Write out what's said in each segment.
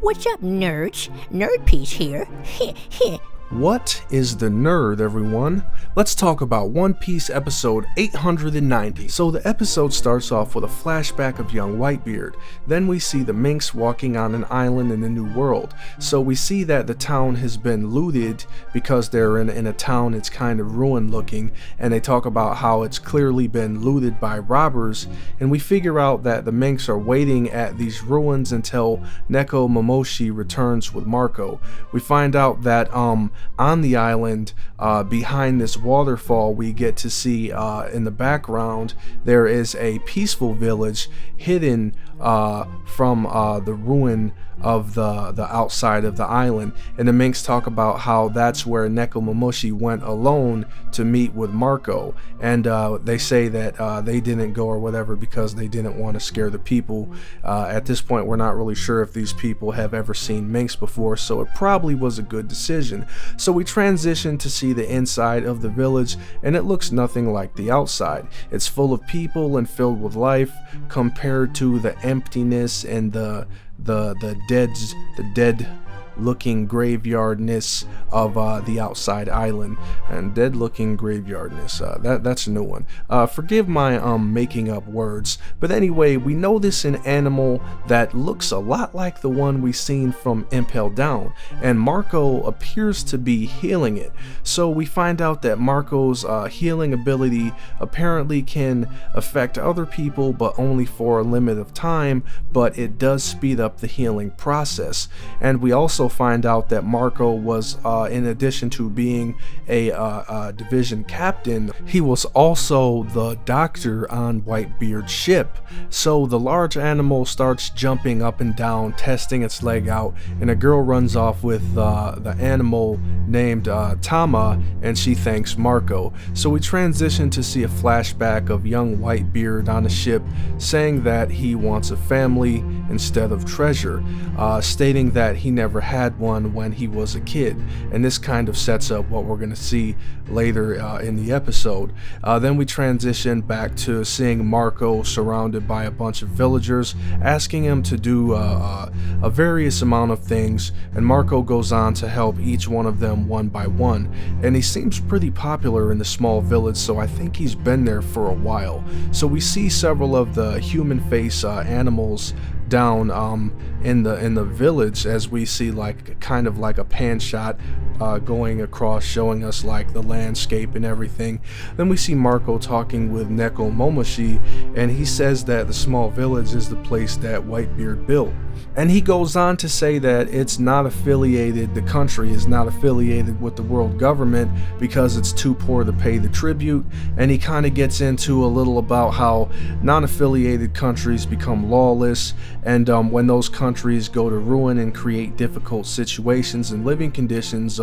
What's up, nerds? Nerd Piece here. What is the nerd, everyone? Let's talk about One Piece episode 890. So the episode starts off with a flashback of young Whitebeard. Then we see the Minks walking on an island in the New World. So we see that the town has been looted because they're in a town it's kind of ruined looking, and they talk about how it's clearly been looted by robbers, and we figure out that the Minks are waiting at these ruins until Neko Momoshi returns with Marco. We find out that on the island, behind this waterfall, we get to see in the background there is a peaceful village hidden from the ruin of the outside of the island, and the Minks talk about how that's where Neko Momoshi went alone to meet with Marco, and they say that they didn't go or whatever because they didn't want to scare the people. At this point, we're not really sure if these people have ever seen Minks before, so it probably was a good decision. So we transition to see the inside of the village, and it looks nothing like the outside. It's full of people and filled with life compared to the emptiness and the dead looking graveyardness of the outside island. And dead looking graveyardness, that's a new one. Forgive my making up words, but anyway, we notice an animal that looks a lot like the one we seen from Impel Down, and Marco appears to be healing it. So we find out that Marco's healing ability apparently can affect other people, but only for a limit of time, but it does speed up the healing process. And we also find out that Marco was, in addition to being a division captain, he was also the doctor on Whitebeard's ship. So the large animal starts jumping up and down, testing its leg out, and a girl runs off with the animal named Tama, and she thanks Marco. So we transition to see a flashback of young Whitebeard on the ship saying that he wants a family instead of treasure, stating that he never had one when he was a kid, and this kind of sets up what we're going to see later in the episode. Then we transition back to seeing Marco surrounded by a bunch of villagers asking him to do a various amount of things, and Marco goes on to help each one of them one by one, and he seems pretty popular in the small village, so I think he's been there for a while. So we see several of the human face animals down in the village, as we see like kind of like a pan shot going across, showing us like the landscape and everything. Then we see Marco talking with Neko Momoshi, and he says that the small village is the place that Whitebeard built. And he goes on to say that it's not affiliated, the country is not affiliated with the world government because it's too poor to pay the tribute. And he kind of gets into a little about how non-affiliated countries become lawless, and when those countries go to ruin and create difficult situations and living conditions,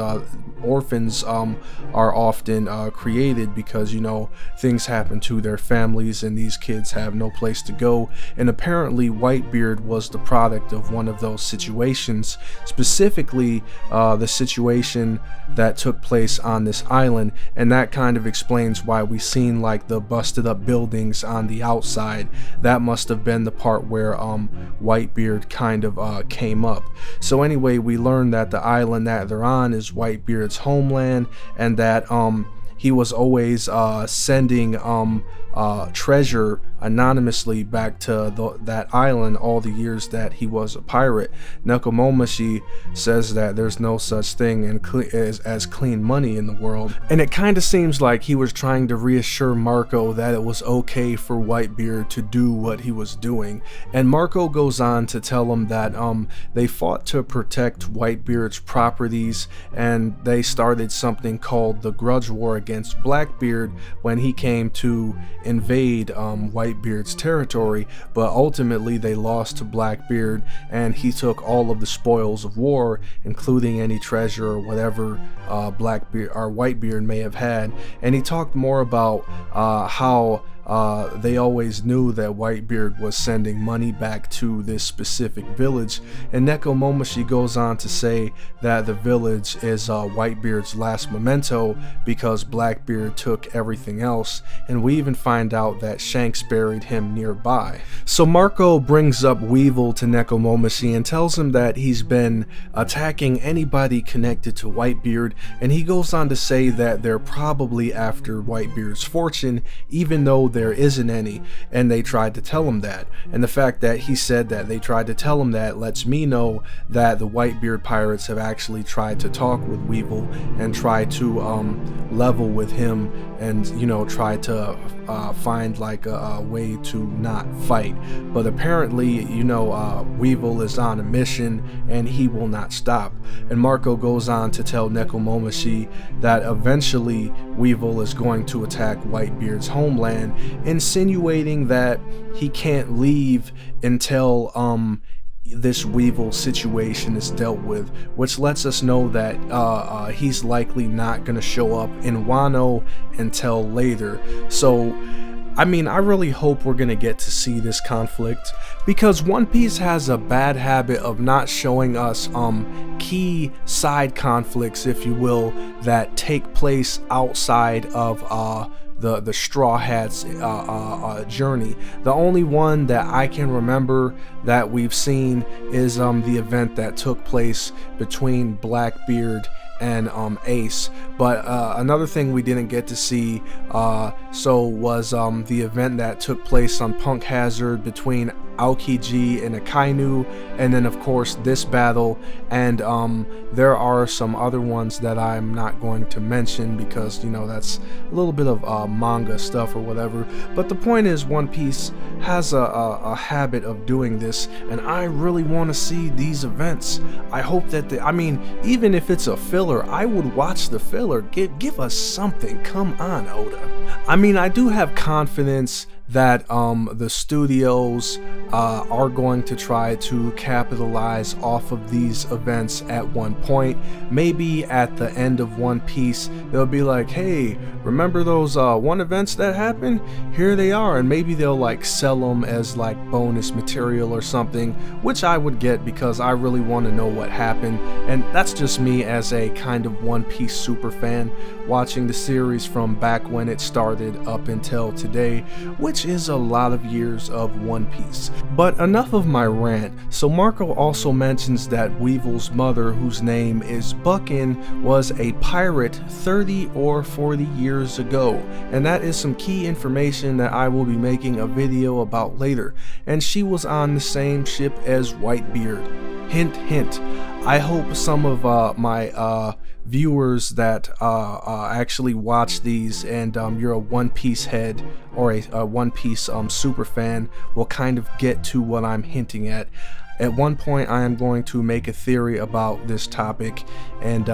orphans are often created because, you know, things happen to their families and these kids have no place to go. And apparently Whitebeard was the product of one of those situations, specifically the situation that took place on this island, and that kind of explains why we seen like the busted up buildings on the outside. That must have been the part where Whitebeard kind of came up. So anyway, we learn that the island that they're on is Whitebeard's homeland, and that he was always sending treasure anonymously back to that island all the years that he was a pirate. Neko Momoshi says that there's no such thing as clean money in the world, and it kind of seems like he was trying to reassure Marco that it was okay for Whitebeard to do what he was doing. And Marco goes on to tell him that they fought to protect Whitebeard's properties, and they started something called the Grudge War against Blackbeard when he came to invade Whitebeard's territory, but ultimately they lost to Blackbeard, and he took all of the spoils of war, including any treasure or whatever Blackbeard or Whitebeard may have had. And he talked more about how they always knew that Whitebeard was sending money back to this specific village, and Nekomamushi goes on to say that the village is Whitebeard's last memento because Blackbeard took everything else, and we even find out that Shanks buried him nearby. So Marco brings up Weevil to Nekomamushi and tells him that he's been attacking anybody connected to Whitebeard, and he goes on to say that they're probably after Whitebeard's fortune, even though there isn't any, and they tried to tell him that. And the fact that he said that they tried to tell him that lets me know that the Whitebeard pirates have actually tried to talk with Weevil and try to level with him, and try to find like a way to not fight. But apparently Weevil is on a mission and he will not stop. And Marco goes on to tell Nekomamushi that eventually Weevil is going to attack Whitebeard's homeland, insinuating that he can't leave until this Weevil situation is dealt with, which lets us know that he's likely not going to show up in Wano until later. So I mean, I really hope we're gonna get to see this conflict, because One Piece has a bad habit of not showing us key side conflicts, if you will, that take place outside of the Straw Hats journey. The only one that I can remember that we've seen is the event that took place between Blackbeard and Ace. But another thing we didn't get to see was the event that took place on Punk Hazard between Aokiji and Akainu, and then of course this battle, and there are some other ones that I'm not going to mention because that's a little bit of manga stuff or whatever. But the point is, One Piece has a habit of doing this, and I really want to see these events. I hope that even if it's a filler, I would watch the filler. Give us something. Come on, Oda. I mean, I do have confidence that the studios are going to try to capitalize off of these events at one point. Maybe at the end of One Piece, they'll be like, hey, remember those one events that happened? Here they are. And maybe they'll like sell them as like bonus material or something, which I would get because I really want to know what happened. And that's just me as a kind of One Piece super fan, watching the series from back when it started up until today, which is a lot of years of One Piece. But enough of my rant. So Marco also mentions that Weevil's mother, whose name is Buckin, was a pirate 30 or 40 years ago, and that is some key information that I will be making a video about later. And she was on the same ship as Whitebeard. Hint, hint. I hope some of my viewers that actually watch these, and you're a One Piece head or a One Piece super fan, will kind of get to what I'm hinting at. At one point I am going to make a theory about this topic, and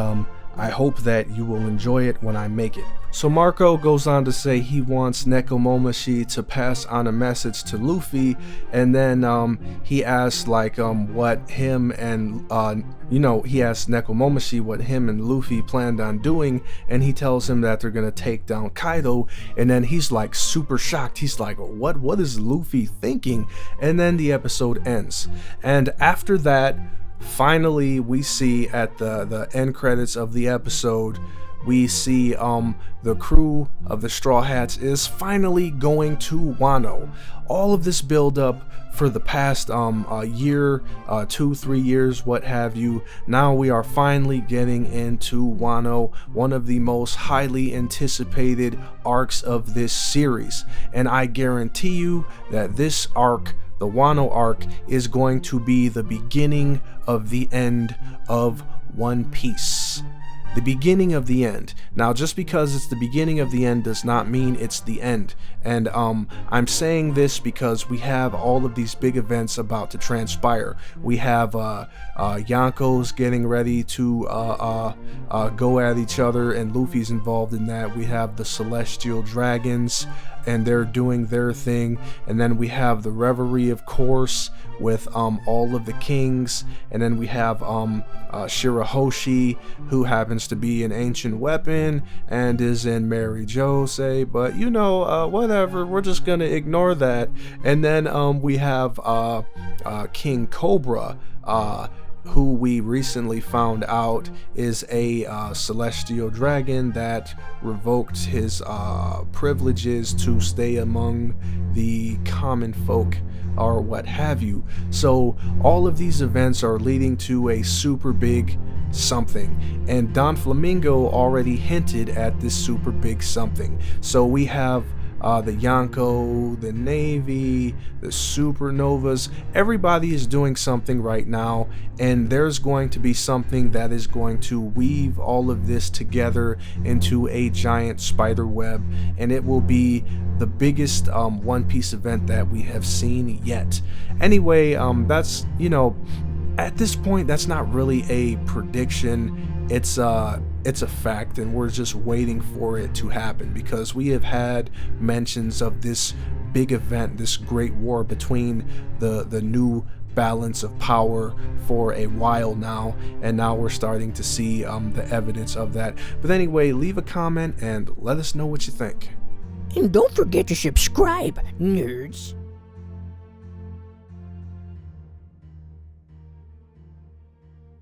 I hope that you will enjoy it when I make it. So Marco goes on to say he wants Nekomamushi to pass on a message to Luffy, and then he asks like what him and he asks Nekomamushi what him and Luffy planned on doing, and he tells him that they're gonna take down Kaido, and then he's like super shocked. He's like, what is Luffy thinking? And then the episode ends, and after that, finally we see at the end credits of the episode, we see the crew of the Straw Hats is finally going to Wano. All of this build up for the past year, 2-3 years, what have you. Now we are finally getting into Wano, one of the most highly anticipated arcs of this series. And I guarantee you that this arc, the Wano arc, is going to be the beginning of the end of One Piece. The beginning of the end. Now, just because it's the beginning of the end does not mean it's the end. And I'm saying this because we have all of these big events about to transpire. We have Yonko's getting ready to go at each other, and Luffy's involved in that. We have the Celestial Dragons, and they're doing their thing. And then we have the revelry, of course, with all of the kings. And then we have Shirahoshi, who happens to be an ancient weapon and is in Mary Jose, but you know, whatever, we're just gonna ignore that. And then we have King Cobra, who we recently found out is a celestial dragon that revoked his privileges to stay among the common folk or what have you. So all of these events are leading to a super big something, and Don Flamingo already hinted at this super big something. So we have the Yonko, the Navy, the Supernovas, everybody is doing something right now, and there's going to be something that is going to weave all of this together into a giant spider web, and it will be the biggest One Piece event that we have seen yet. Anyway, that's, you know, at this point, that's not really a prediction. It's a fact, and we're just waiting for it to happen, because we have had mentions of this big event, this great war between the new balance of power for a while now, and now we're starting to see the evidence of that. But anyway, leave a comment and let us know what you think. And don't forget to subscribe, nerds.